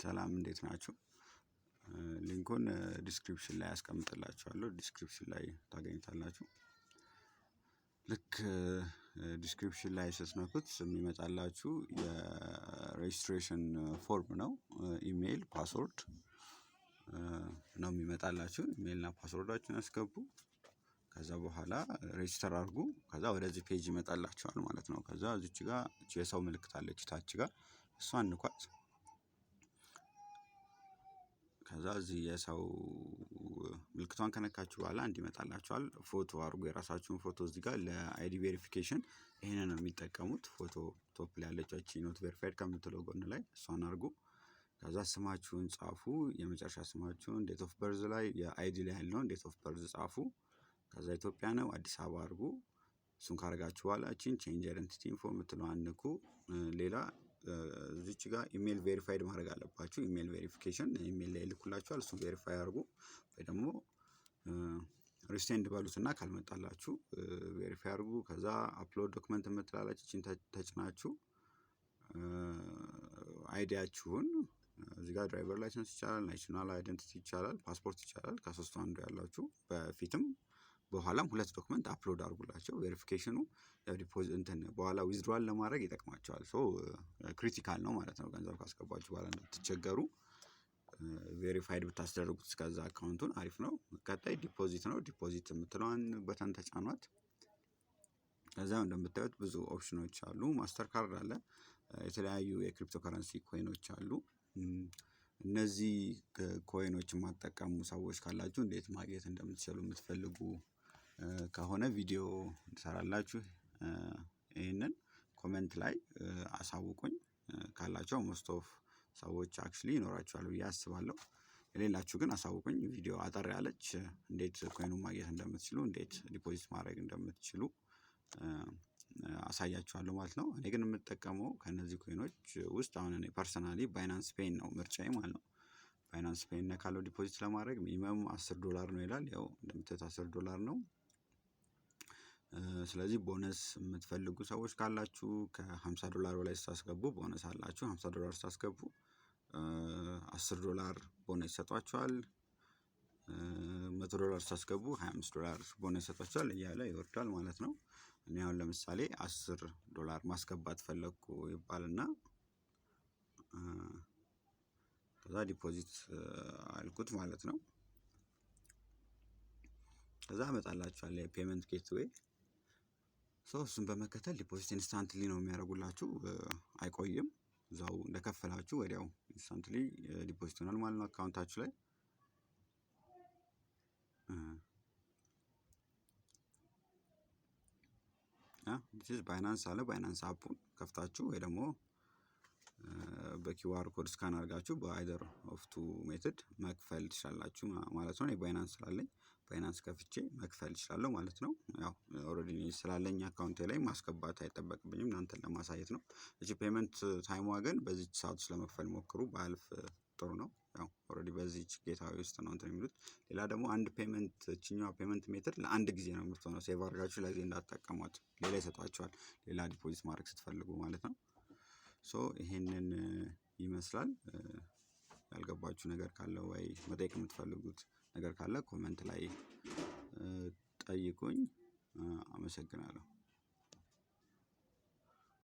ሰላም እንዴት ናችሁ? ሊንኩን ዲስክሪፕሽን ላይ አስቀምጥላችኋለሁ ዲስክሪፕሽን ላይ ታገኙታላችሁ። ልክ ዲስክሪፕሽን ላይ ስትነኩት የሚመጣላችሁ የሬጅስትሬሽን ፎርም ነው። ኢሜይል ፓስወርድ ነው የሚመጣላችሁ። ኢሜይል እና ፓስወርዳችሁን አስገቡ። ከዛ በኋላ ሬጅስተር አድርጉ። ከዛ ወደዚህ ፔጅ ይመጣላችኋል ማለት ነው። ከዛ እዚች ጋር የሰው ምልክት አለች ታች ጋር እሷን ንኳት። ከዛ እዚህ የሰው ምልክቷን ከነካችሁ በኋላ እንዲመጣላችኋል ፎቶ አድርጉ። የራሳችሁን ፎቶ እዚህ ጋር ለአይዲ ቬሪፊኬሽን ይሄንን ነው የሚጠቀሙት። ፎቶ ቶፕ ላይ ያለች ኖት ቬሪፋይድ ከምትለው ጎን ላይ እሷን አድርጉ። ከዛ ስማችሁን ጻፉ። የመጨረሻ ስማችሁን ዴት ኦፍ በርዝ ላይ የአይዲ ላይ ያለውን ዴት ኦፍ በርዝ ጻፉ። ከዛ ኢትዮጵያ ነው አዲስ አበባ አድርጉ። እሱን ካደረጋችሁ በኋላ እቺን ቼንጅ አይደንቲቲ ኢንፎ የምትለዋን ንኩ። ሌላ እዚች ጋር ኢሜል ቬሪፋይድ ማድረግ አለባችሁ። ኢሜል ቬሪፊኬሽን ኢሜል ላይ ይልኩላችኋል። እሱን ቬሪፋይ አድርጉ። ወይ ደግሞ ሪሴንድ በሉትና ካልመጣላችሁ ቬሪፋይ አድርጉ። ከዛ አፕሎድ ዶክመንት የምትላለች እቺን ተጭናችሁ አይዲያችሁን እዚህ ጋር ድራይቨር ላይሰንስ ይቻላል፣ ናሽናል አይደንቲቲ ይቻላል፣ ፓስፖርት ይቻላል። ከሶስቱ አንዱ ያላችሁ በፊትም በኋላም ሁለት ዶክመንት አፕሎድ አድርጉላቸው። ቬሪፊኬሽኑ ያው ዲፖዚት እንትን በኋላ ዊዝድሮዋል ለማድረግ ይጠቅማቸዋል። ሶ ክሪቲካል ነው ማለት ነው። ገንዘብ ካስገባችሁ በኋላ እንዳትቸገሩ ቬሪፋይድ ብታስደርጉት እስከዛ አካውንቱን አሪፍ ነው። ቀጣይ ዲፖዚት ነው። ዲፖዚት የምትለዋን በተን ተጫኗት። ከዛ እንደምታዩት ብዙ ኦፕሽኖች አሉ። ማስተር ካርድ አለ። የተለያዩ የክሪፕቶ ከረንሲ ኮይኖች አሉ። እነዚህ ኮይኖች የማትጠቀሙ ሰዎች ካላችሁ እንዴት ማግኘት እንደምትችሉ የምትፈልጉ ከሆነ ቪዲዮ እንሰራላችሁ። ይሄንን ኮሜንት ላይ አሳውቁኝ። ካላችሁ ሞስት ኦፍ ሰዎች አክቹሊ ይኖራችኋል ብዬ አስባለሁ። የሌላችሁ ግን አሳውቁኝ። ቪዲዮ አጠር ያለች እንዴት ኮይኑን ማግኘት እንደምትችሉ እንዴት ዲፖዚት ማድረግ እንደምትችሉ አሳያችኋለሁ ማለት ነው። እኔ ግን የምጠቀመው ከነዚህ ኮይኖች ውስጥ አሁን እኔ ፐርሰናሊ ባይናንስ ፔይን ነው ምርጫዬ ማለት ነው። ባይናንስ ፔይን ካለው ዲፖዚት ለማድረግ ሚኒመም $10 ነው ይላል። ያው እንደምታዩት $10 ነው። ስለዚህ ቦነስ የምትፈልጉ ሰዎች ካላችሁ ከ$50 በላይ ስታስገቡ ቦነስ አላችሁ። $50 ስታስገቡ $10 ቦነስ ይሰጧችኋል። $100 ስታስገቡ $25 ቦነስ ይሰጧችኋል እያለ ይወርዳል ማለት ነው። እኔ አሁን ለምሳሌ $10 ማስገባት ፈለኩ ይባልና ከዛ ዲፖዚት አልኩት ማለት ነው። ከዛ አመጣላችኋል የፔመንት ጌትዌይ። እሱን በመከተል ዲፖዚት ኢንስታንትሊ ነው የሚያደርጉላችሁ። አይቆይም። እዛው እንደከፈላችሁ ወዲያው ኢንስታንትሊ ዲፖዚት ይሆናል ማለት ነው አካውንታችሁ ላይ። ዲስ ባይናንስ አለ። ባይናንስ አፑን ከፍታችሁ ወይ ደግሞ በኪውአር ኮድ ስካን አድርጋችሁ በአይዘር ኦፍ ቱ ሜተድ መክፈል ትችላላችሁ ማለት ነው። እኔ ባይናንስ ስላለኝ ባይናንስ ከፍቼ መክፈል እችላለሁ ማለት ነው። ያው ኦልሬዲ ስላለኝ አካውንቴ ላይ ማስገባት አይጠበቅብኝም እናንተን ለማሳየት ነው። እቺ ፔመንት ታይሟ ግን በዚህች ሰዓት ውስጥ ለመክፈል ሞክሩ። ባያልፍ ጥሩ ነው። ያው ኦልሬዲ በዚህች ጌታዊ ውስጥ ነው እንትን የሚሉት። ሌላ ደግሞ አንድ ፔመንት እቺኛዋ ፔመንት ሜተድ ለአንድ ጊዜ ነው የምትሆነው። ሴቭ አድርጋችሁ ለዚህ እንዳትጠቀሟት። ሌላ ይሰጧችኋል ሌላ ዲፖዚት ማድረግ ስትፈልጉ ማለት ነው። ሶ ይሄንን ይመስላል። ያልገባችሁ ነገር ካለ ወይ መጠየቅ የምትፈልጉት ነገር ካለ ኮሜንት ላይ ጠይቁኝ። አመሰግናለሁ።